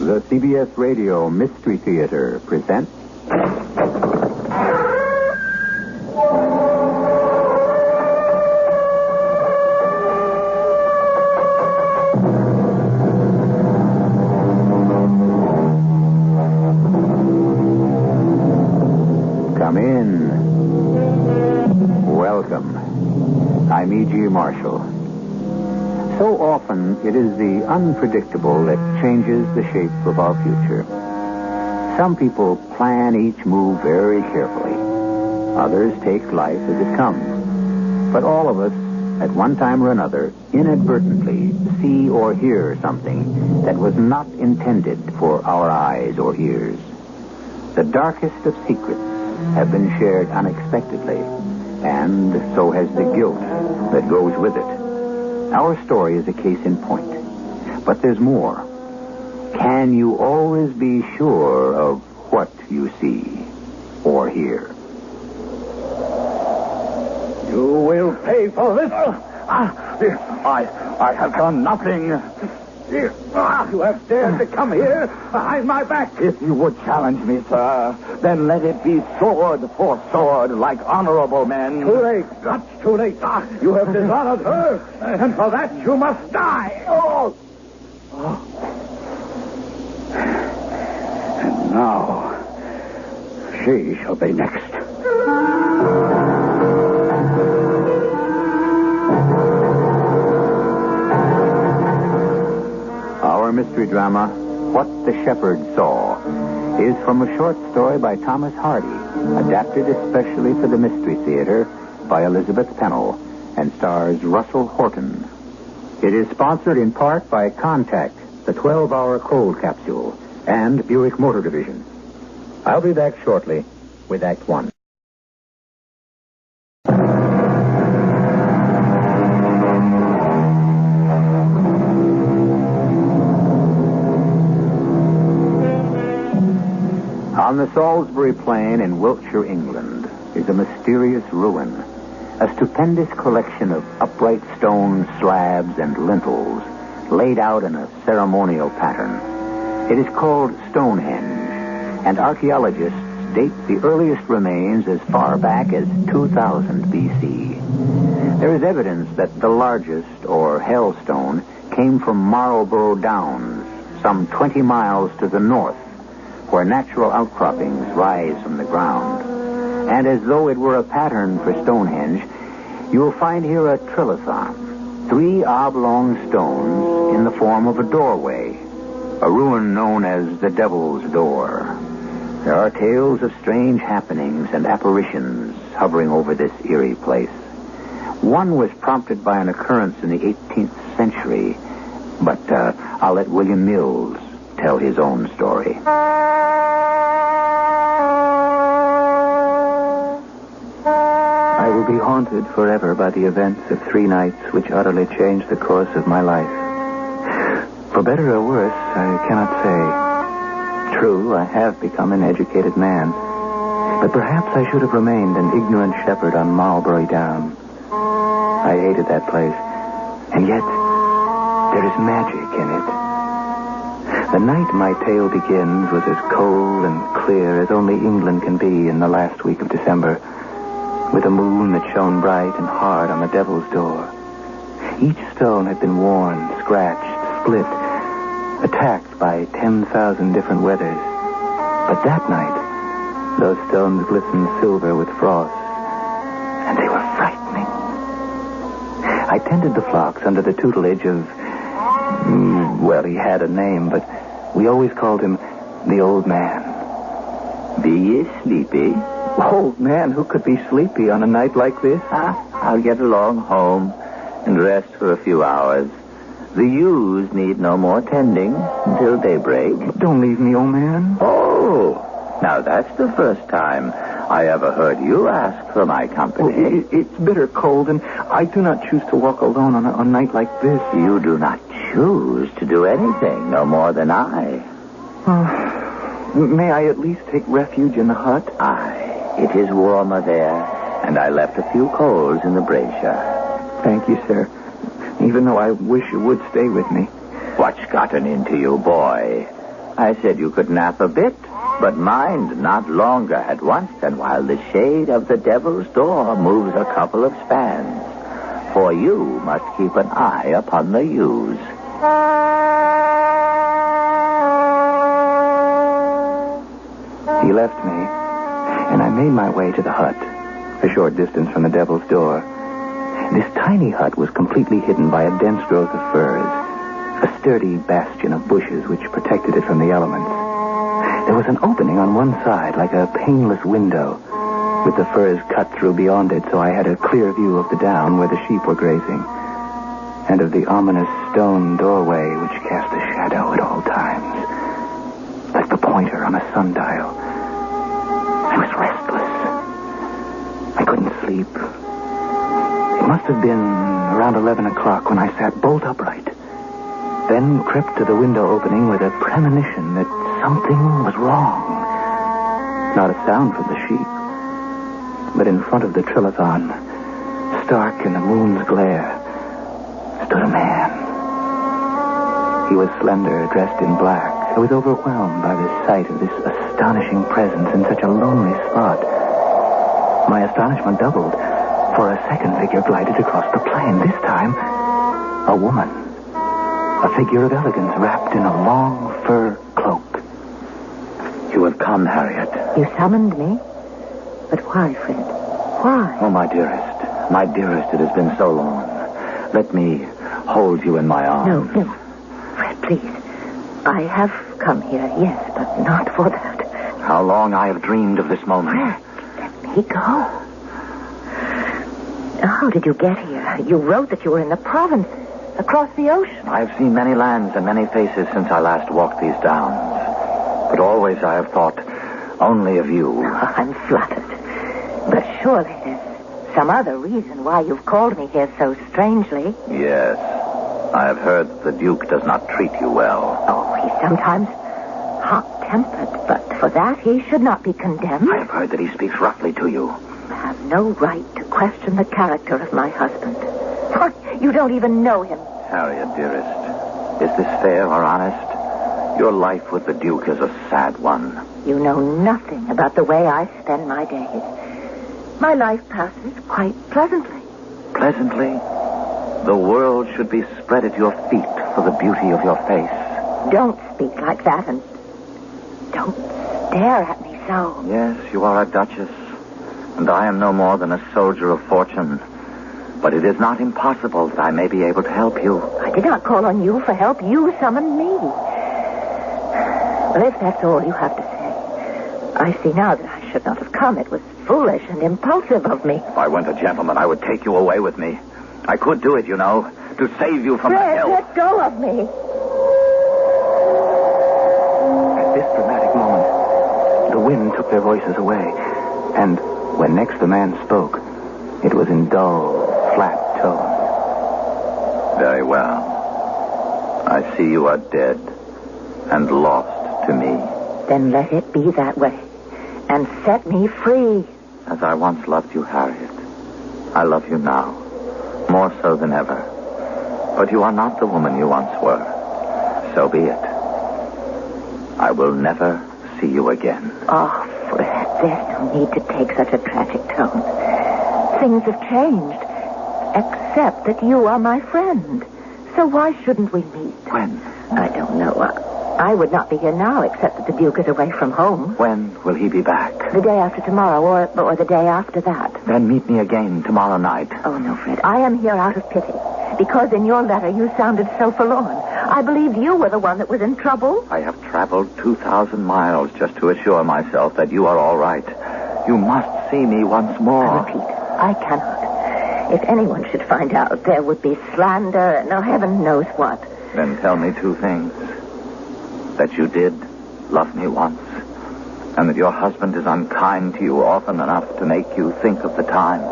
The CBS Radio Mystery Theater presents... Come in. Welcome. I'm E.G. Marshall. So often, it is the unpredictable that changes the shape of our future. Some people plan each move very carefully. Others take life as it comes. But all of us, at one time or another, inadvertently see or hear something that was not intended for our eyes or ears. The darkest of secrets have been shared unexpectedly, and so has the guilt that goes with it. Our story is a case in point. But there's more. Can you always be sure of what you see or hear? You will pay for this. I have done nothing. You have dared to come here behind my back. If you would challenge me, sir, then let it be sword for sword, like honorable men. Too late. Much too late. You have dishonored her, and for that you must die. And now, she shall be next. Our mystery drama, What the Shepherd Saw, is from a short story by Thomas Hardy, adapted especially for the Mystery Theater by Elizabeth Pennell, and stars Russell Horton. It is sponsored in part by Contact, the 12-hour cold capsule, and Buick Motor Division. I'll be back shortly with Act One. On the Salisbury Plain in Wiltshire, England, is a mysterious ruin, a stupendous collection of upright stone slabs and lintels laid out in a ceremonial pattern. It is called Stonehenge, and archaeologists date the earliest remains as far back as 2000 B.C. There is evidence that the largest, or Hellstone, came from Marlborough Downs, some 20 miles to the north, where natural outcroppings rise from the ground. And as though it were a pattern for Stonehenge, you will find here a trilithon, 3 oblong stones in the form of a doorway, a ruin known as the Devil's Door. There are tales of strange happenings and apparitions hovering over this eerie place. One was prompted by an occurrence in the 18th century, but I'll let William Mills tell his own story. I will be haunted forever by the events of 3 nights which utterly changed the course of my life. For better or worse, I cannot say. True, I have become an educated man, but perhaps I should have remained an ignorant shepherd on Marlborough Down. I hated that place, and yet there is magic in it. The night my tale begins was as cold and clear as only England can be in the last week of December, with a moon that shone bright and hard on the Devil's Door. Each stone had been worn, scratched, split, attacked by 10,000 different weathers. But that night, those stones glistened silver with frost, and they were frightening. I tended the flocks under the tutelage of... well, he had a name, but we always called him the Old Man. Be ye sleepy? Old man, who could be sleepy on a night like this? I'll get along home and rest for a few hours. The ewes need no more tending until daybreak. Don't leave me, old man. Oh, now that's the first time I ever heard you ask for my company. It's bitter cold, and I do not choose to walk alone on a night like this. You do not choose to do anything, no more than I. May I at least take refuge in the hut? Aye, it is warmer there, and I left a few coals in the brazier. Thank you, sir. Even though I wish you would stay with me. What's gotten into you, boy? I said you could nap a bit, but mind not longer at once than while the shade of the devil's door moves a couple of spans. For you must keep an eye upon the ewes. He left me, and I made my way to the hut, a short distance from the devil's door. This tiny hut was completely hidden by a dense growth of firs, a sturdy bastion of bushes which protected it from the elements. There was an opening on one side, like a paneless window, with the firs cut through beyond it, so I had a clear view of the down where the sheep were grazing, and of the ominous stone doorway which cast a shadow at all times, like the pointer on a sundial. I was restless. I couldn't sleep. It must have been around 11 o'clock when I sat bolt upright, then crept to the window opening with a premonition that something was wrong. Not a sound from the sheep, but in front of the trilithon, stark in the moon's glare, stood a man. He was slender, dressed in black. I was overwhelmed by the sight of this astonishing presence in such a lonely spot. My astonishment doubled, for a second figure glided across the plain. This time, a woman. A figure of elegance wrapped in a long fur cloak. You have come, Harriet. You summoned me? But why, Fred? Why? Oh, my dearest, it has been so long. Let me hold you in my arms. No. Fred, please. I have come here, yes, but not for that. How long I have dreamed of this moment. Fred, let me go. How did you get here? You wrote that you were in the provinces, across the ocean. I have seen many lands and many faces since I last walked these downs. But always I have thought only of you. I'm flattered. But surely there's some other reason why you've called me here so strangely. Yes. I have heard the Duke does not treat you well. Oh, he's sometimes hot-tempered, but for that he should not be condemned. I have heard that he speaks roughly to you. I have no right to question the character of my husband. You don't even know him. Harriet, dearest, is this fair or honest? Your life with the Duke is a sad one. You know nothing about the way I spend my days. My life passes quite pleasantly. Pleasantly? The world should be spread at your feet for the beauty of your face. Don't speak like that, and don't stare at me so. Yes, you are a duchess, and I am no more than a soldier of fortune. But it is not impossible that I may be able to help you. I did not call on you for help. You summoned me. Well, if that's all you have to say, I see now that I should not have come. It was foolish and impulsive of me. If I weren't a gentleman, I would take you away with me. I could do it, you know, to save you from the hell. Let go of me. At this dramatic moment, the wind took their voices away, and when next the man spoke, it was in dull, flat tones. Very well. I see you are dead and lost to me. Then let it be that way, and set me free. As I once loved you, Harriet, I love you now. More so than ever. But you are not the woman you once were. So be it. I will never see you again. Oh, Fred, there's no need to take such a tragic tone. Things have changed. Except that you are my friend. So why shouldn't we meet? When? I don't know. I would not be here now, except that the Duke is away from home. When will he be back? The day after tomorrow, or the day after that. Then meet me again tomorrow night. Oh, no, Fred. I am here out of pity. Because in your letter you sounded so forlorn. I believed you were the one that was in trouble. I have traveled 2,000 miles just to assure myself that you are all right. You must see me once more. I repeat, I cannot. If anyone should find out, there would be slander and heaven knows what. Then tell me two things. That you did love me once, and that your husband is unkind to you often enough to make you think of the time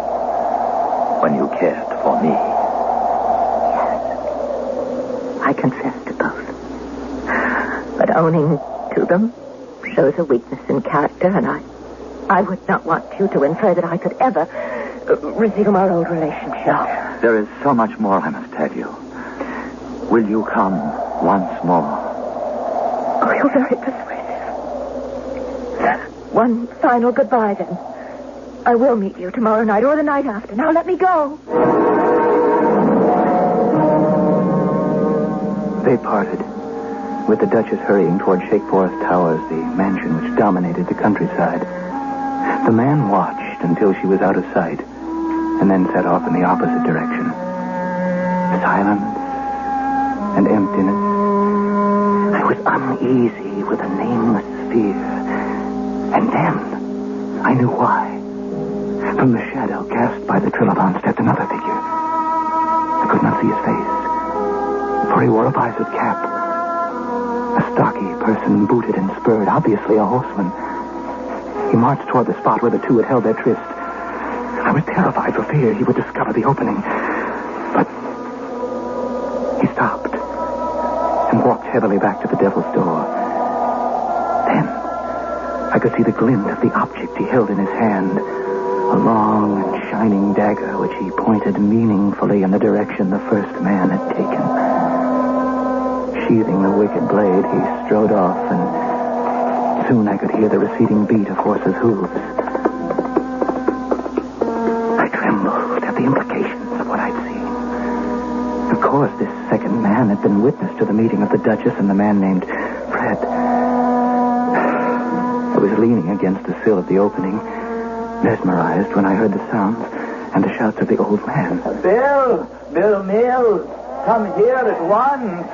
when you cared for me. Yes, I confess to both. But owning to them shows a weakness in character, and I would not want you to infer that I could ever resume our old relationship. There is so much more I must tell you. Will you come once more? Oh, you're very persuasive. One final goodbye, then. I will meet you tomorrow night or the night after. Now let me go. They parted, with the Duchess hurrying toward Shakeforth Towers, the mansion which dominated the countryside. The man watched until she was out of sight, and then set off in the opposite direction. Silence and emptiness. I was uneasy with a nameless fear. And then I knew why. From the shadow cast by the Trilobon stepped another figure. I could not see his face, for he wore a visored cap. A stocky person, booted and spurred, obviously a horseman. He marched toward the spot where the two had held their tryst. I was terrified for fear he would discover the opening. But he stopped and walked heavily back to the Devil's Door. Then I could see the glint of the object he held in his hand, a long and shining dagger which he pointed meaningfully in the direction the first man had taken. Sheathing the wicked blade, he strode off, and soon I could hear the receding beat of horses' hooves. I trembled at the implications of what I'd seen. Of course, this second man had been witness to the meeting of the Duchess and the man named Fred. I was leaning against the sill of the opening, mesmerized when I heard the sounds and the shouts of the old man. Bill Mills, come here at once.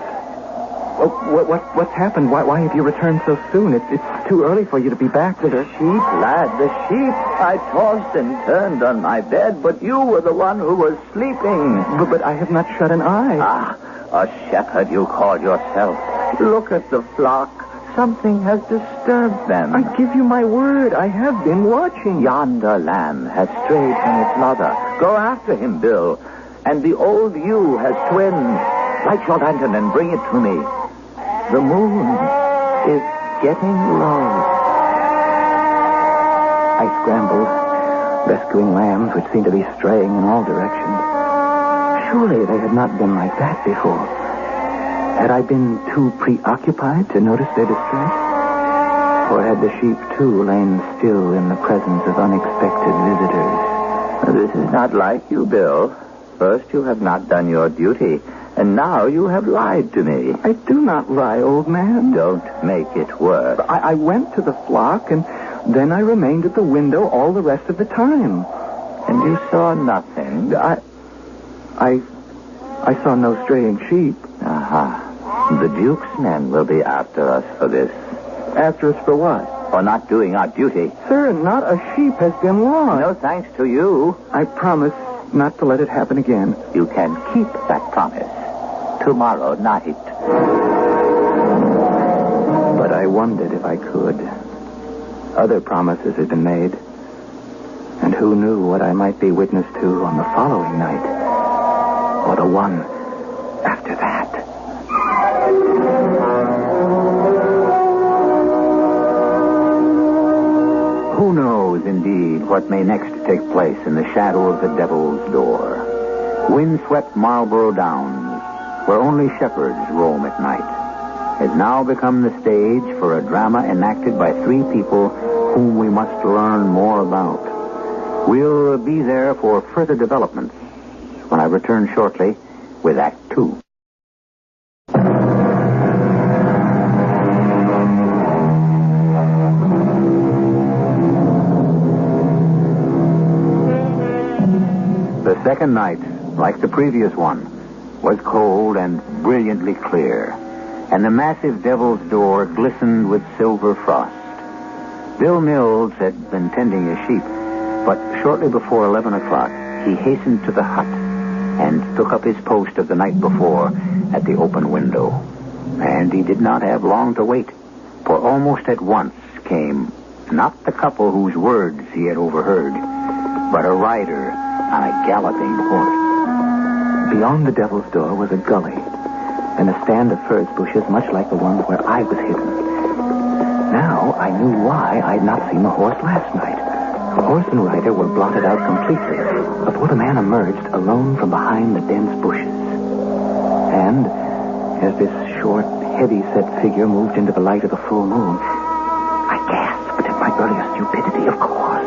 What's happened? Why have you returned so soon? It's too early for you to be back. The sheep, lad, the sheep. I tossed and turned on my bed, but you were the one who was sleeping. But I have not shut an eye. Ah, a shepherd you call yourself. Look at the flock. Something has disturbed them. I give you my word. I have been watching. Yonder lamb has strayed from its mother. Go after him, Bill. And the old ewe has twins. Light your lantern and bring it to me. The moon is getting low. I scrambled, rescuing lambs which seemed to be straying in all directions. Surely they had not been like that before. Had I been too preoccupied to notice their distress? Or had the sheep, too, lain still in the presence of unexpected visitors? This is not like you, Bill. First, you have not done your duty, and now you have lied to me. I do not lie, old man. Don't make it worse. I went to the flock, and then I remained at the window all the rest of the time. And you saw nothing? I saw no straying sheep. Aha. The Duke's men will be after us for this. After us for what? For not doing our duty. Sir, not a sheep has been lost. No thanks to you. I promise not to let it happen again. You can keep that promise. Tomorrow night. But I wondered if I could. Other promises had been made. And who knew what I might be witness to on the following night? Or the one after that. Who knows, indeed, what may next take place in the shadow of the Devil's Door. Windswept Marlborough Downs, where only shepherds roam at night, has now become the stage for a drama enacted by three people whom we must learn more about. We'll be there for further developments when I return shortly with Act 2. The second night, like the previous one, was cold and brilliantly clear, and the massive Devil's Door glistened with silver frost. Bill Mills had been tending his sheep, but shortly before 11 o'clock, he hastened to the hut and took up his post of the night before at the open window. And he did not have long to wait, for almost at once came not the couple whose words he had overheard, but a rider on a galloping horse. Beyond the Devil's Door was a gully and a stand of furze bushes much like the one where I was hidden. Now I knew why I had not seen the horse last night. The horse and rider were blotted out completely before the man emerged alone from behind the dense bushes. And as this short, heavy-set figure moved into the light of the full moon. I gasped at my earlier stupidity, of course.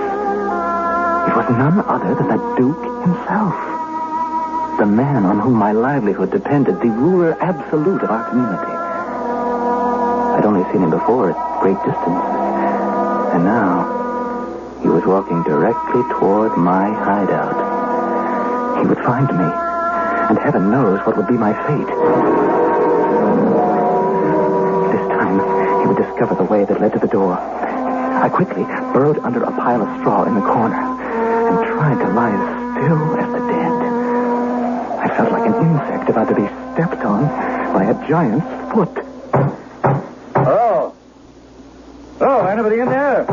It was none other than the Duke himself. The man on whom my livelihood depended, the ruler absolute of our community. I'd only seen him before at great distances. And now, he was walking directly toward my hideout. He would find me, and heaven knows what would be my fate. This time, he would discover the way that led to the door. I quickly burrowed under a pile of straw in the corner and tried to lie as still as the dead. I felt like an insect about to be stepped on by a giant's foot. Hello? Hello, anybody in there?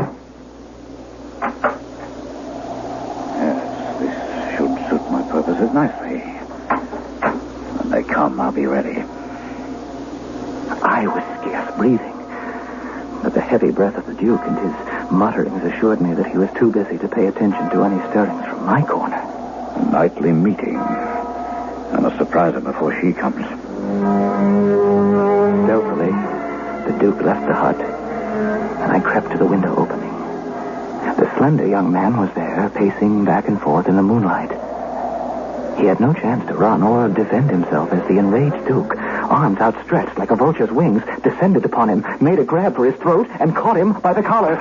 Yes, this should suit my purposes nicely. When they come, I'll be ready. I was scarce breathing, but the heavy breath of the Duke and his mutterings assured me that he was too busy to pay attention to any stirrings from my corner. A nightly meeting. I must surprise her before she comes. Stealthily, the Duke left the hut, and I crept to the window opening. The slender young man was there, pacing back and forth in the moonlight. He had no chance to run or defend himself as the enraged Duke, arms outstretched like a vulture's wings, descended upon him, made a grab for his throat, and caught him by the collar.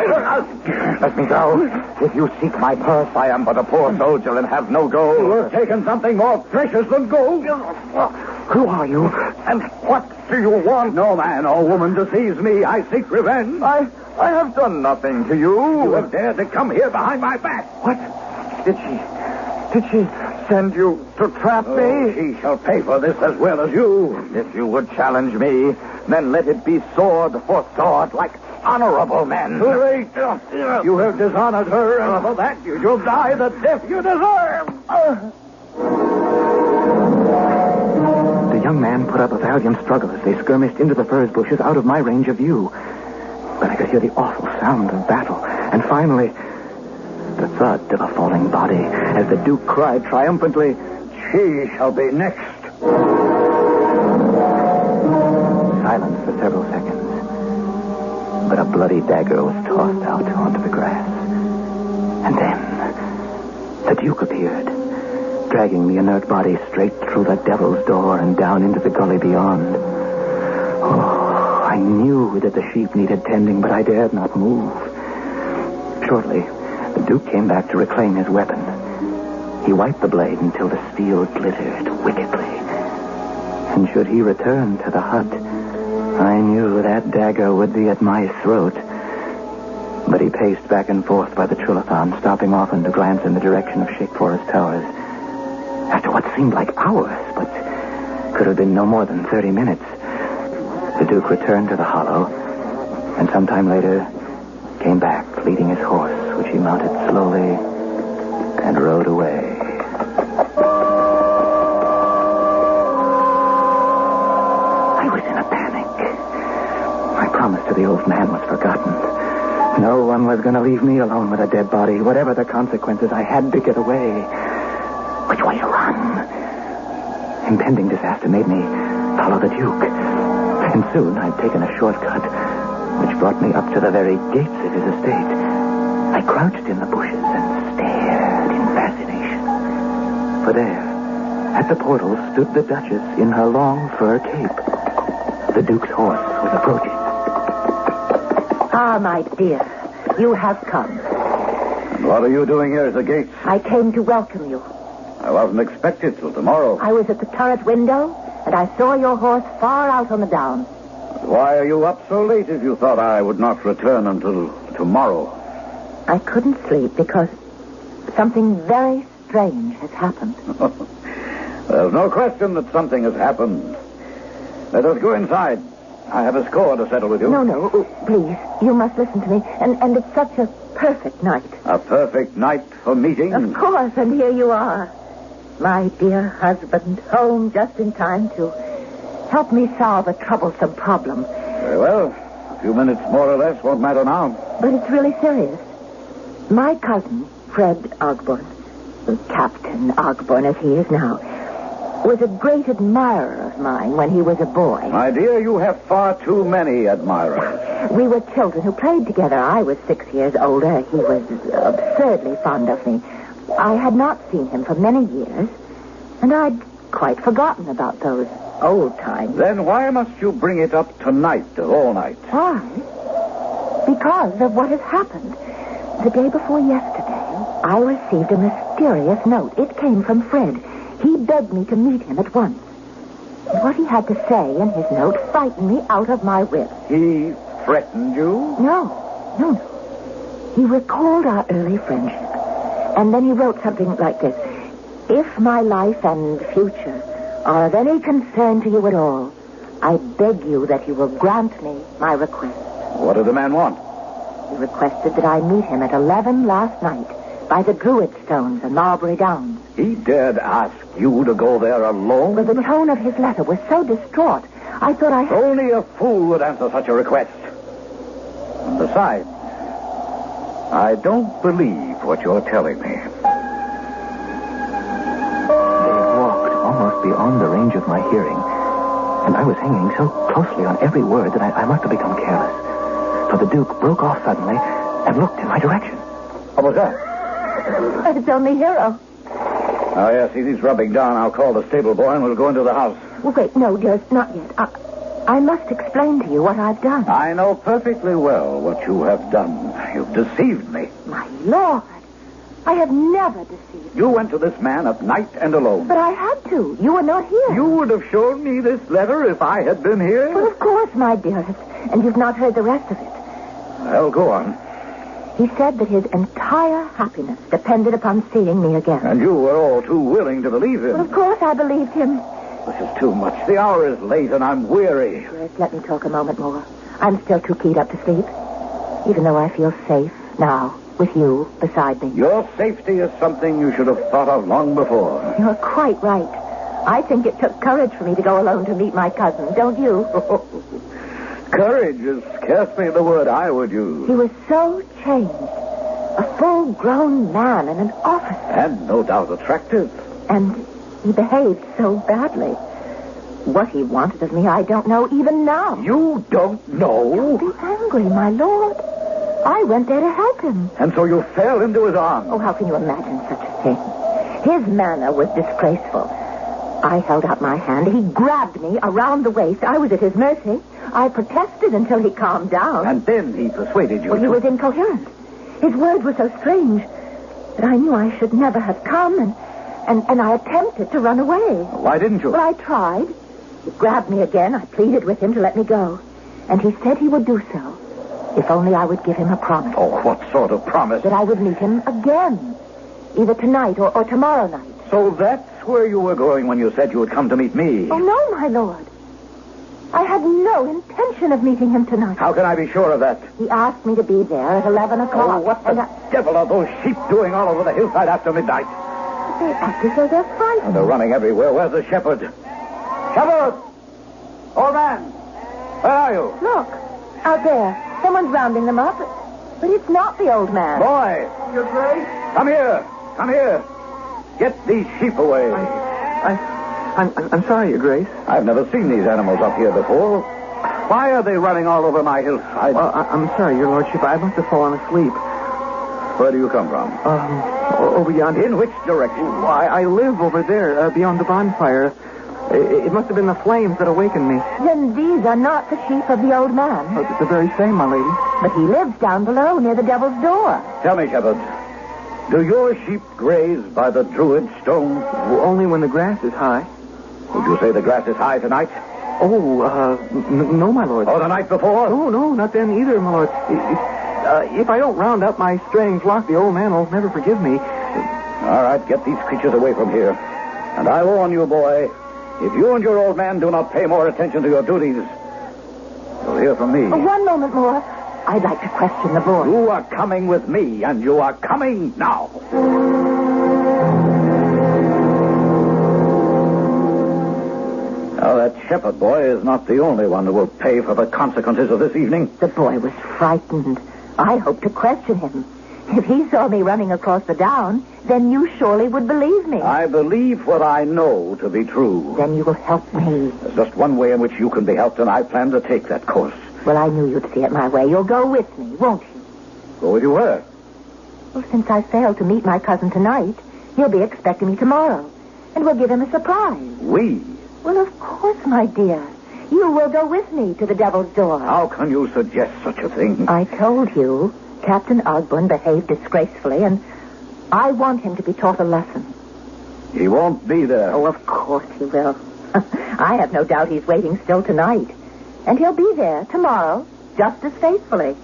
Let me go. If you seek my purse, I am but a poor soldier and have no gold. You have taken something more precious than gold. Who are you? And what do you want? No man or woman deceives me. I seek revenge. I have done nothing to you. You have dared to come here behind my back. What? Did she send you to trap me? She shall pay for this as well as you. If you would challenge me, then let it be sword for sword, like honorable men. Great. You have dishonored her, and for that you shall die the death you deserve. The young man put up a valiant struggle as they skirmished into the furze bushes out of my range of view. But I could hear the awful sound of battle, and finally, the thud of a falling body as the Duke cried triumphantly, "She shall be next." Silence for several seconds. But a bloody dagger was tossed out onto the grass. And then the Duke appeared, dragging the inert body straight through the devil's door and down into the gully beyond. Oh, I knew that the sheep needed tending, but I dared not move. Shortly, the Duke came back to reclaim his weapon. He wiped the blade until the steel glittered wickedly. And should he return to the hut, I knew that dagger would be at my throat. But he paced back and forth by the trilithon, stopping often to glance in the direction of Shake Forest Towers. After what seemed like hours, but could have been no more than 30 minutes, the Duke returned to the hollow, and sometime later came back, leading his horse, which he mounted slowly and rode away. I was in a panic. My promise to the old man was forgotten. No one was going to leave me alone with a dead body. Whatever the consequences, I had to get away. Which way to run? Impending disaster made me follow the Duke. And soon I'd taken a shortcut, which brought me up to the very gates of his estate. I crouched in the bushes and stared in fascination. For there, at the portal, stood the Duchess in her long fur cape. The Duke's horse was approaching. Ah, my dear, you have come. And what are you doing here at the gates? I came to welcome you. I wasn't expected till tomorrow. I was at the turret window, and I saw your horse far out on the down. Why are you up so late if you thought I would not return until tomorrow? I couldn't sleep because something very strange has happened. There's no question that something has happened. Let us go inside. I have a score to settle with you. No, please. You must listen to me. And it's such a perfect night. A perfect night for meeting? Of course, and here you are. My dear husband, home just in time to help me solve a troublesome problem. Very well. A few minutes more or less won't matter now. But it's really serious. My cousin, Fred Ogborn, Captain Ogborn as he is now, was a great admirer of mine when he was a boy. My dear, you have far too many admirers. We were children who played together. I was 6 years older. He was absurdly fond of me. I had not seen him for many years, and I'd quite forgotten about those old times. Then why must you bring it up tonight, of all nights? Why? Because of what has happened. The day before yesterday, I received a mysterious note. It came from Fred. He begged me to meet him at once. And what he had to say in his note frightened me out of my wits. He threatened you? No. He recalled our early friendship. And then he wrote something like this. If my life and future are of any concern to you at all, I beg you that you will grant me my request. What did the man want? He requested that I meet him at 11 last night by the Druid Stones in Marbury Downs. He dared ask you to go there alone? But the tone of his letter was so distraught, I thought I... Only a fool would answer such a request. And besides, I don't believe what you're telling me. They walked almost beyond the range of my hearing, and I was hanging so closely on every word that I must have become careless. For the Duke broke off suddenly and looked in my direction. What was that? It's only Hero. Oh, yes, he's rubbing down. I'll call the stable boy and we'll go into the house. Well, wait, no, dearest, not yet. I must explain to you what I've done. I know perfectly well what you have done. You've deceived me. My Lord, I have never deceived you. You went to this man at night and alone. But I had to. You were not here. You would have shown me this letter if I had been here? Well, of course, my dearest. And you've not heard the rest of it. Well, go on. He said that his entire happiness depended upon seeing me again. And you were all too willing to believe him. Well, of course I believed him. This is too much. The hour is late and I'm weary. Dearest, let me talk a moment more. I'm still too keyed up to sleep. Even though I feel safe now with you beside me. Your safety is something you should have thought of long before. You're quite right. I think it took courage for me to go alone to meet my cousin, don't you? Courage is scarcely the word I would use. He was so changed. A full-grown man and an officer. And no doubt attractive. And he behaved so badly. What he wanted of me, I don't know even now. You don't know? Don't be angry, my lord. I went there to help him. And so you fell into his arms. Oh, how can you imagine such a thing? His manner was disgraceful. I held out my hand. He grabbed me around the waist. I was at his mercy. I protested until he calmed down. And then he persuaded you Well, he was incoherent. His words were so strange that I knew I should never have come, and I attempted to run away. Why didn't you? Well, I tried. He grabbed me again. I pleaded with him to let me go. And he said he would do so, if only I would give him a promise. Oh, what sort of promise? That I would meet him again, either tonight or tomorrow night. So that's where you were going when you said you would come to meet me. Oh, no, my lord. I had no intention of meeting him tonight. How can I be sure of that? He asked me to be there at 11 o'clock. Oh, what the devil are those sheep doing all over the hillside after midnight? They act as though they're frightened. And they're running everywhere. Where's the shepherd? Shepherd! Old man! Where are you? Look, out there. Someone's rounding them up. But it's not the old man. Boy! Your Grace? Come here! Come here! Get these sheep away. I'm sorry, Your Grace. I've never seen these animals up here before. Why are they running all over my hillside? Well, I'm sorry, Your Lordship. I must have fallen asleep. Where do you come from? Over yonder. In which direction? I live over there, beyond the bonfire. It must have been the flames that awakened me. Then these are not the sheep of the old man. The very same, my lady. But he lives down below near the Devil's Door. Tell me, shepherd, do your sheep graze by the Druid Stone? Only when the grass is high. Would you say the grass is high tonight? No, my lord. Or the night before? No, not then either, my lord. If I don't round up my straying flock, the old man will never forgive me. All right, get these creatures away from here. And I warn you, boy, if you and your old man do not pay more attention to your duties, you'll hear from me. One moment more. I'd like to question the boy. You are coming with me, and you are coming now. Now, that shepherd boy is not the only one who will pay for the consequences of this evening. The boy was frightened. I hoped to question him. If he saw me running across the down, then you surely would believe me. I believe what I know to be true. Then you will help me. There's just one way in which you can be helped, and I plan to take that course. Well, I knew you'd see it my way. You'll go with me, won't you? Go with you where? Well, since I failed to meet my cousin tonight, he'll be expecting me tomorrow. And we'll give him a surprise. We? Well, of course, my dear. You will go with me to the Devil's Door. How can you suggest such a thing? I told you Captain Ogburn behaved disgracefully, and I want him to be taught a lesson. He won't be there. Oh, of course he will. I have no doubt he's waiting still tonight. And he'll be there tomorrow, just as faithfully.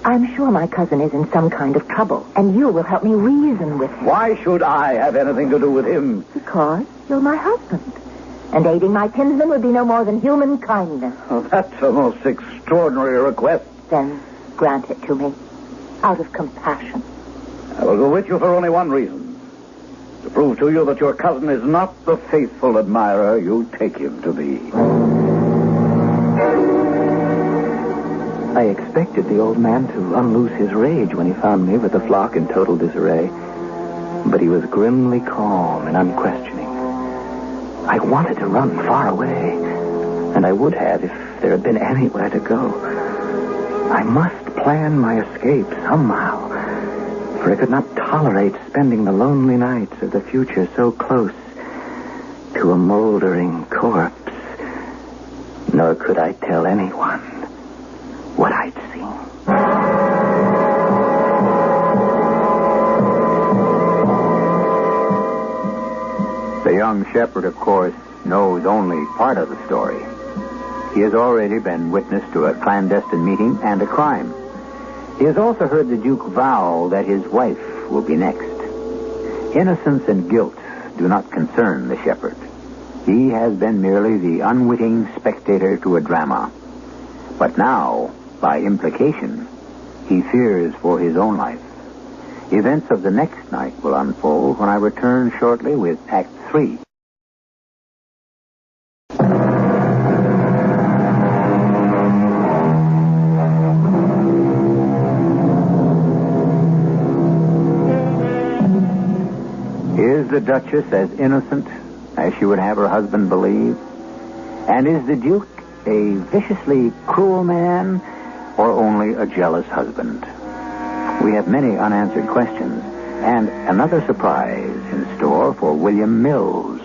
I'm sure my cousin is in some kind of trouble, and you will help me reason with him. Why should I have anything to do with him? Because you're my husband. And aiding my kinsman would be no more than human kindness. Oh, that's a most extraordinary request. Then grant it to me, out of compassion. I will go with you for only one reason. To prove to you that your cousin is not the faithful admirer you take him to be. I expected the old man to unloose his rage when he found me with the flock in total disarray. But he was grimly calm and unquestioning. I wanted to run far away, and I would have if there had been anywhere to go. I must plan my escape somehow, for I could not tolerate spending the lonely nights of the future so close to a moldering corpse. Nor could I tell anyone what I'd seen. The young shepherd, of course, knows only part of the story. He has already been witness to a clandestine meeting and a crime. He has also heard the Duke vow that his wife will be next. Innocence and guilt do not concern the shepherd. He has been merely the unwitting spectator to a drama. But now, by implication, he fears for his own life. Events of the next night will unfold when I return shortly with Act 3. Is the Duchess as innocent as she would have her husband believe? And is the Duke a viciously cruel man or only a jealous husband? We have many unanswered questions and another surprise in store for William Mills.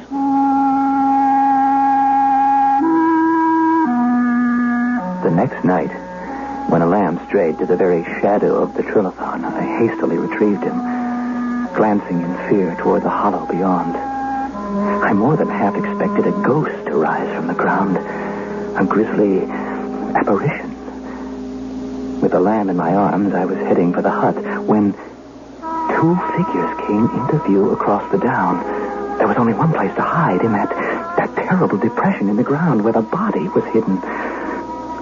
The next night, when a lamb strayed to the very shadow of the trilithon, I hastily retrieved him, glancing in fear toward the hollow beyond. I more than half expected a ghost to rise from the ground, a grisly apparition. With the lamb in my arms, I was heading for the hut when two figures came into view across the down. There was only one place to hide, in that terrible depression in the ground where the body was hidden.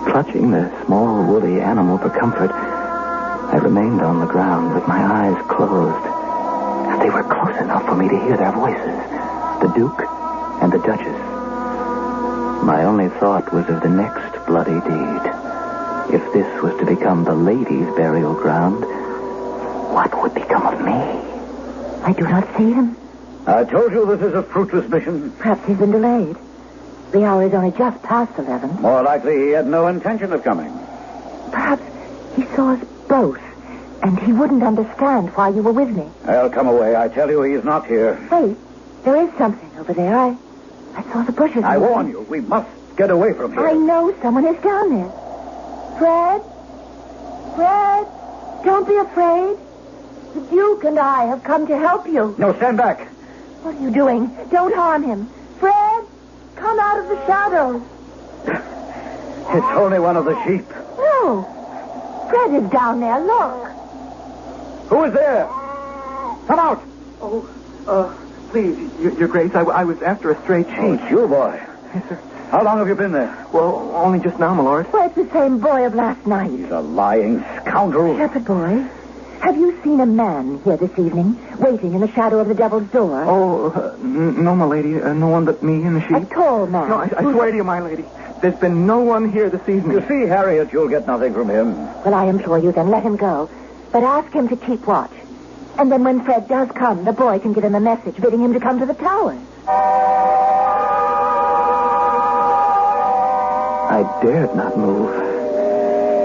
Clutching the small woolly animal for comfort, I remained on the ground with my eyes closed. They were close enough for me to hear their voices, the Duke and the Duchess. My only thought was of the next bloody deed. If this was to become the lady's burial ground, what would become of me? I do not see him. I told you this is a fruitless mission. Perhaps he's been delayed. The hour is only just past 11. More likely he had no intention of coming. Perhaps he saw us both, and he wouldn't understand why you were with me. I'll come away. I tell you, he's not here. Wait, there is something over there. I saw the bushes. I warn you, we must get away from here. I know someone is down there. Fred? Fred? Don't be afraid. The Duke and I have come to help you. No, stand back. What are you doing? Don't harm him. Fred, come out of the shadows. It's only one of the sheep. No. Fred is down there. Look. Who is there? Come out. Please, Your Grace, I was after a stray sheep. Oh, it's you, boy. Yes, sir. How long have you been there? Well, only just now, my lord. Well, it's the same boy of last night. He's a lying scoundrel. Shepherd boy, have you seen a man here this evening, waiting in the shadow of the Devil's Door? No, my lady. No one but me and the A sheep. tall man. No, I swear to you, my lady. There's been no one here this evening. You see, Harriet, you'll get nothing from him. Well, I implore you then, let him go. But ask him to keep watch. And then when Fred does come, the boy can give him a message bidding him to come to the towers. I dared not move.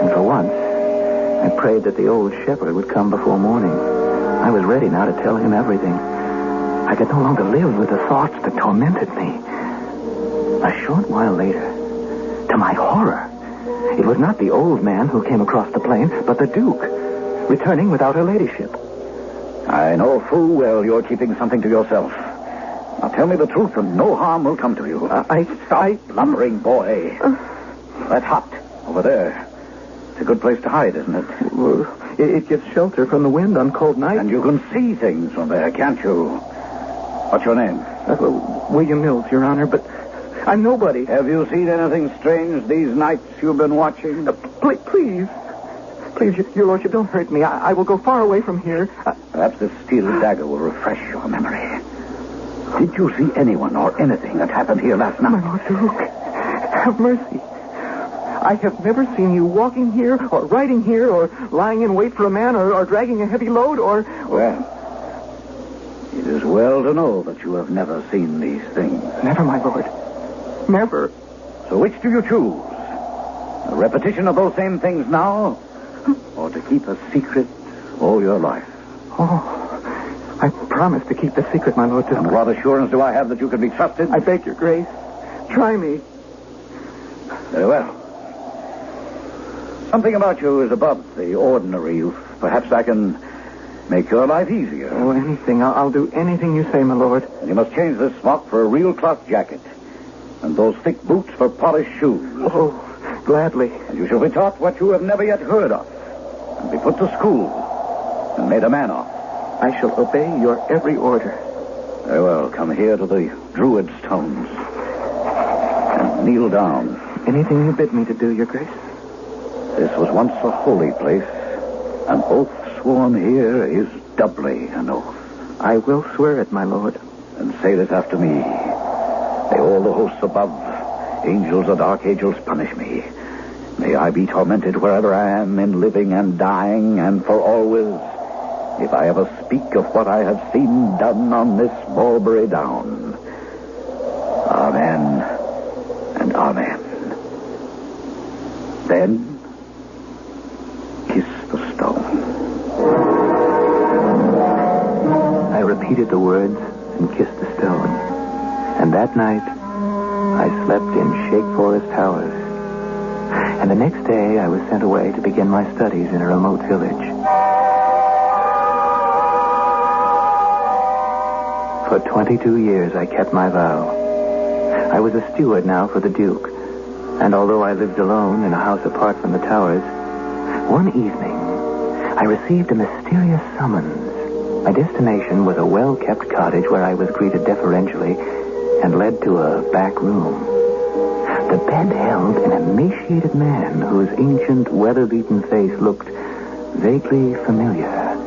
And for once, I prayed that the old shepherd would come before morning. I was ready now to tell him everything. I could no longer live with the thoughts that tormented me. A short while later, to my horror, it was not the old man who came across the plain, but the Duke, returning without her ladyship. I know full well you're keeping something to yourself. Now tell me the truth and no harm will come to you. Stop blubbering, boy. That hut over there. It's a good place to hide, isn't it? Well, it gives shelter from the wind on cold nights. And you can see things from there, can't you? What's your name? William Mills, Your Honor, but I'm nobody. Have you seen anything strange these nights you've been watching? Please, Your Lordship, don't hurt me. I will go far away from here. Perhaps this steel dagger will refresh your memory. Did you see anyone or anything that happened here last night? My Lord Duke, have mercy. I have never seen you walking here, or riding here, or lying in wait for a man, or dragging a heavy load, or... Well, it is well to know that you have never seen these things. Never, my lord. Never. So which do you choose? A repetition of those same things now? Or to keep a secret all your life? Oh, I promise to keep the secret, my Lord Duke. And what assurance do I have that you can be trusted? I beg your grace. Try me. Very well. Something about you is above the ordinary youth. Perhaps I can make your life easier. Oh, anything. I'll do anything you say, my lord. And you must change this smock for a real cloth jacket. And those thick boots for polished shoes. Oh, gladly. And you shall be taught what you have never yet heard of. And be put to school. And made a man of. I shall obey your every order. Very well. Come here to the Druid stones. And kneel down. Anything you bid me to do, your grace. This was once a holy place. An oath sworn here is doubly an oath. I will swear it, my lord. And say this after me. May all the hosts above, angels and archangels, punish me. May I be tormented wherever I am, in living and dying, and for always, if I ever speak of what I have seen done on this Mulberry Down. Amen and amen. Then, kiss the stone. I repeated the words and kissed the stone. And that night, I slept in Shake Forest Towers. And the next day, I was sent away to begin my studies in a remote village. For 22 years, I kept my vow. I was a steward now for the Duke. And although I lived alone in a house apart from the towers, one evening, I received a mysterious summons. My destination was a well-kept cottage where I was greeted deferentially and led to a back room. The bed held an emaciated man whose ancient, weather-beaten face looked vaguely familiar.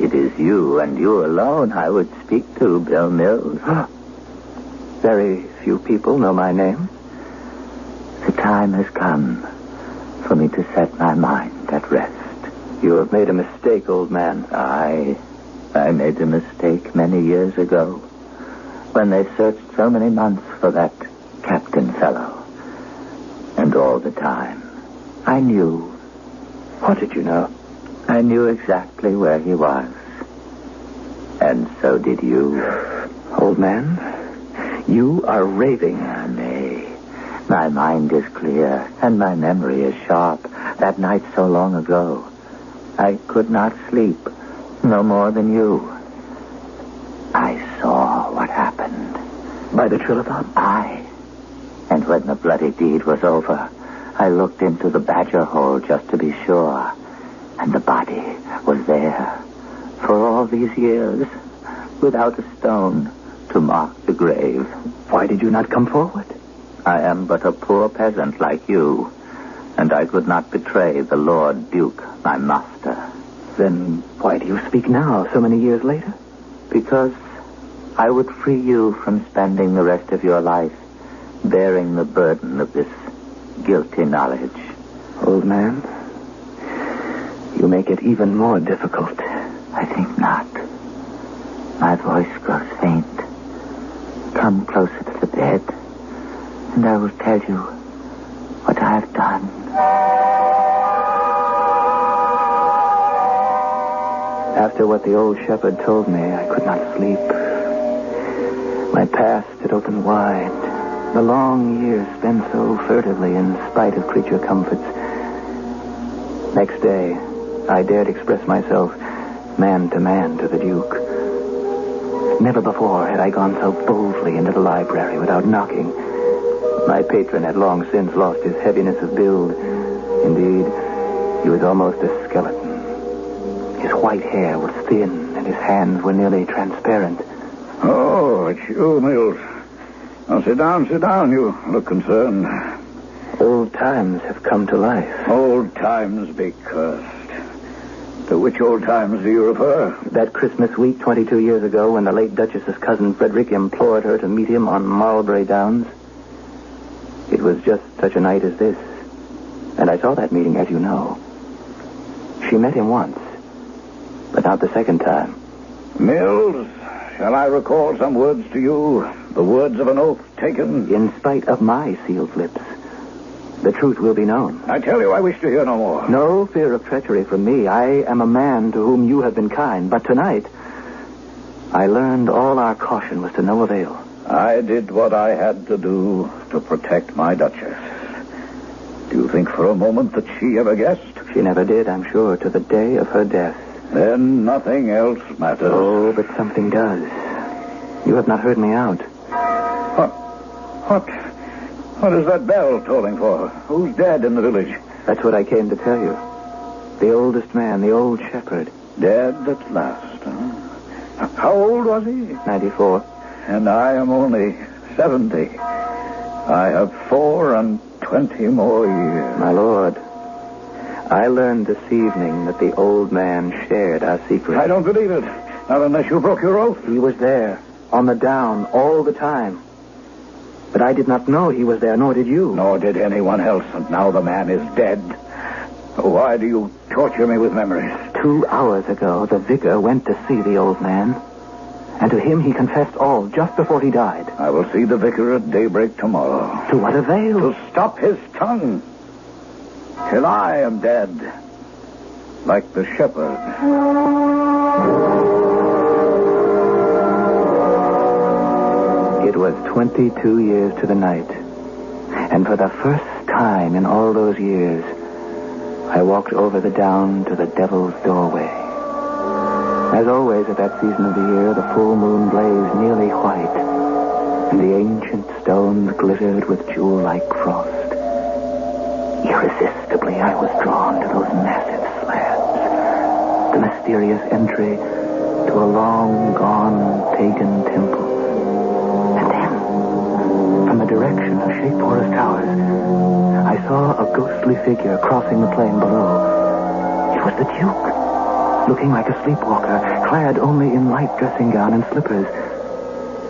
It is you and you alone I would speak to, Bill Mills. Very few people know my name. The time has come for me to set my mind at rest. You have made a mistake, old man. I made a mistake many years ago when they searched so many months for that captain fellow. And all the time, I knew. What did you know? I knew exactly where he was. And so did you. Old man, you are raving. Nay, my mind is clear, and my memory is sharp. That night so long ago, I could not sleep, no more than you. I saw what happened. By the Trilithon? Aye. And when the bloody deed was over, I looked into the badger hole just to be sure. And the body was there for all these years, without a stone to mark the grave. Why did you not come forward? I am but a poor peasant like you, and I could not betray the Lord Duke, my master. Then why do you speak now, so many years later? Because I would free you from spending the rest of your life bearing the burden of this guilty knowledge. Old man, you make it even more difficult. I think not. My voice grows faint. Come closer to the bed, and I will tell you what I have done. After what the old shepherd told me, I could not sleep. My past had opened wide. The long years spent so furtively in spite of creature comforts. Next day, I dared express myself man to man to the Duke. Never before had I gone so boldly into the library without knocking. My patron had long since lost his heaviness of build. Indeed, he was almost a skeleton. His white hair was thin, and his hands were nearly transparent. Oh, it's you, Mills. Now, sit down. You look concerned. Old times have come to life. Old times be cursed. To which old times do you refer? That Christmas week 22 years ago when the late Duchess's cousin Frederick implored her to meet him on Marlbury Downs. It was just such a night as this. And I saw that meeting, as you know. She met him once, but not the second time. Mills, shall I recall some words to you? The words of an oath taken? In spite of my sealed lips, the truth will be known. I tell you, I wish to hear no more. No fear of treachery from me. I am a man to whom you have been kind. But tonight, I learned all our caution was to no avail. I did what I had to do to protect my Duchess. Do you think for a moment that she ever guessed? She never did, I'm sure, to the day of her death. Then nothing else matters. Oh, but something does. You have not heard me out. What is that bell tolling for? Who's dead in the village? That's what I came to tell you. The oldest man, the old shepherd. Dead at last, huh? How old was he? 94. And I am only 70. I have 24 more years. My lord, I learned this evening that the old man shared our secret. I don't believe it. Not unless you broke your oath. He was there, on the down, all the time. But I did not know he was there, nor did you. Nor did anyone else, and now the man is dead. Why do you torture me with memories? 2 hours ago, the vicar went to see the old man. And to him he confessed all, just before he died. I will see the vicar at daybreak tomorrow. To what avail? To stop his tongue. Till I am dead. Like the shepherd. It was 22 years to the night. And for the first time in all those years, I walked over the down to the devil's doorway. As always at that season of the year, the full moon blazed nearly white, and the ancient stones glittered with jewel-like frost. Irresistibly, I was drawn to those massive slabs, the mysterious entry to a long-gone pagan temple. And then, from the direction of Shapeforest Towers, I saw a ghostly figure crossing the plain below. It was the Duke, looking like a sleepwalker, clad only in light dressing gown and slippers.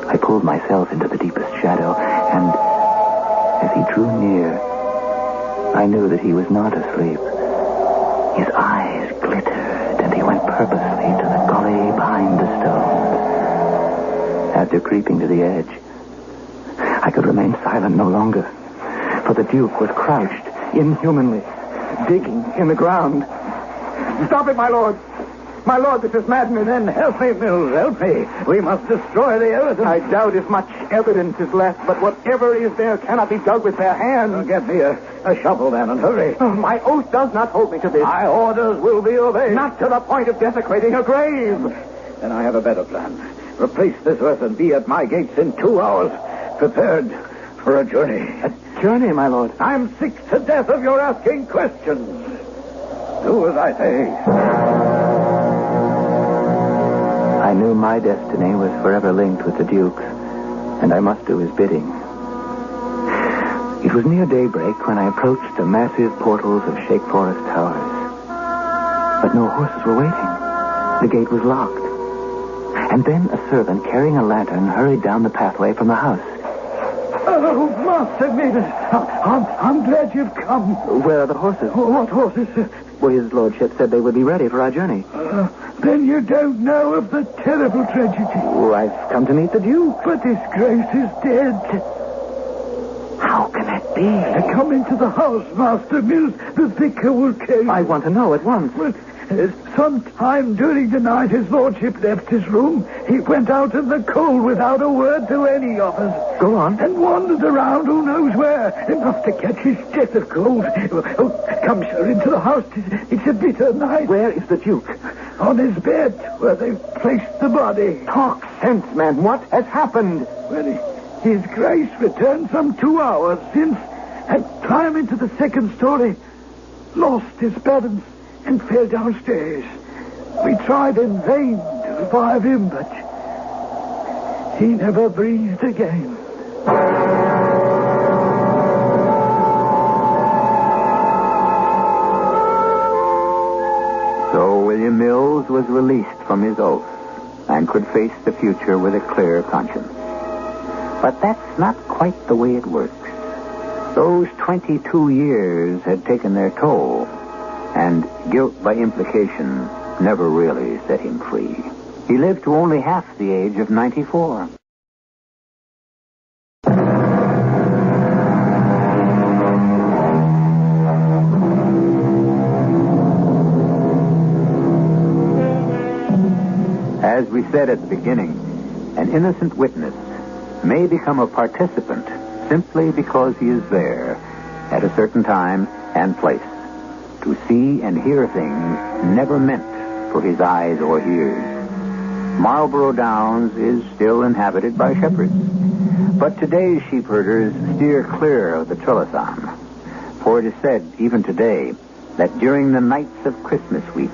I pulled myself into the deepest shadow, and as he drew near, I knew that he was not asleep. His eyes glittered, and he went purposely to the gully behind the stones. After creeping to the edge, I could remain silent no longer, for the Duke was crouched, inhumanly, digging in the ground. Stop it, my lord. My lord, this is maddening. Then help me, Mills, help me. We must destroy the evidence. I doubt if much evidence is left, but whatever is there cannot be dug with bare hands. Get me a shovel, then, and hurry. My oath does not hold me to this. My orders will be obeyed. Not to the point of desecrating a grave. Then I have a better plan. Replace this earth and be at my gates in 2 hours, prepared for a journey. A journey, my lord? I'm sick to death of your asking questions. Do as I say. I knew my destiny was forever linked with the Duke's, and I must do his bidding. It was near daybreak when I approached the massive portals of Shapeforest Towers. But no horses were waiting. The gate was locked. And then a servant carrying a lantern hurried down the pathway from the house. Oh, Master Maiden, I'm glad you've come. Where are the horses? What horses? Well, his lordship said they would be ready for our journey. Then you don't know of the terrible tragedy. Oh, I've come to meet the Duke. But his grace is dead. How can that be? Come into the house, Master Mills. The vicar will came. I want to know at once. Well, sometime during the night, his lordship left his room. He went out in the cold without a word to any of us. Go on. And wandered around who knows where, enough to catch his death of cold. Oh, come, sir, into the house. It's a bitter night. Where is the Duke? On his bed, where they've placed the body. Talk sense, man. What has happened? Well, his grace returned some 2 hours since, had climbed into the second story, lost his balance, and fell downstairs. We tried in vain to revive him, but he never breathed again. So William Mills was released from his oath and could face the future with a clear conscience. But that's not quite the way it works. Those 22 years had taken their toll, and guilt by implication never really set him free. He lived to only half the age of 94. As we said at the beginning, an innocent witness may become a participant simply because he is there at a certain time and place to see and hear things never meant for his eyes or ears. Marlborough Downs is still inhabited by shepherds, but today's sheep herders steer clear of the Trilithon, for it is said even today that during the nights of Christmas week,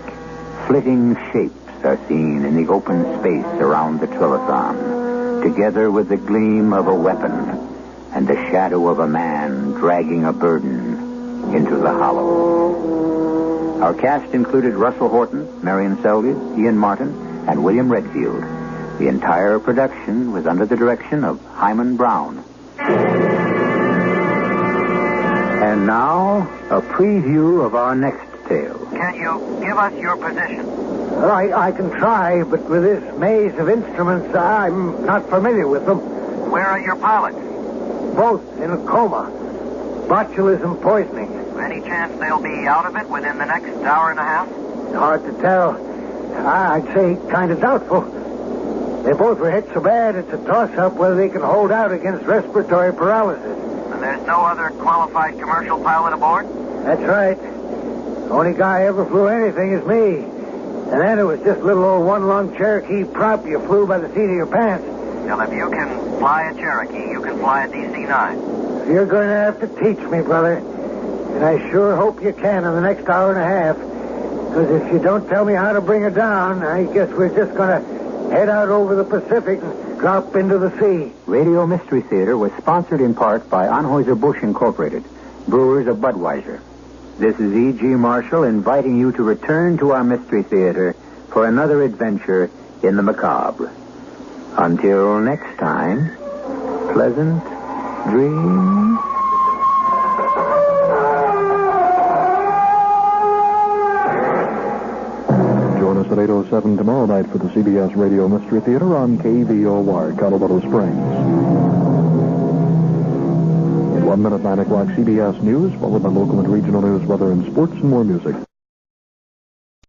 flitting shapes are seen in the open space around the Trilithon, together with the gleam of a weapon and the shadow of a man dragging a burden into the hollow. Our cast included Russell Horton, Marion Seldes, Ian Martin, and William Redfield. The entire production was under the direction of Hyman Brown. And now, a preview of our next tale. Can you give us your position? I can try, but with this maze of instruments, I'm not familiar with them. Where are your pilots? Both in a coma. Botulism poisoning. Any chance they'll be out of it within the next hour and a half? Hard to tell. I'd say kind of doubtful. They both were hit so bad it's a toss-up whether they can hold out against respiratory paralysis. And there's no other qualified commercial pilot aboard? That's right. Only guy ever flew anything is me. And then it was just a little old one-lung Cherokee prop you flew by the seat of your pants. Well, if you can fly a Cherokee, you can fly a DC-9. You're going to have to teach me, brother. And I sure hope you can in the next hour and a half. Because if you don't tell me how to bring her down, I guess we're just going to head out over the Pacific and drop into the sea. Radio Mystery Theater was sponsored in part by Anheuser-Busch Incorporated, brewers of Budweiser. This is E.G. Marshall inviting you to return to our Mystery Theater for another adventure in the macabre. Until next time, pleasant dreams. Join us at 8:07 tomorrow night for the CBS Radio Mystery Theater on KVOR, Colorado Springs. In 1 minute, 9 o'clock CBS News, followed by local and regional news, weather, and sports, and more music.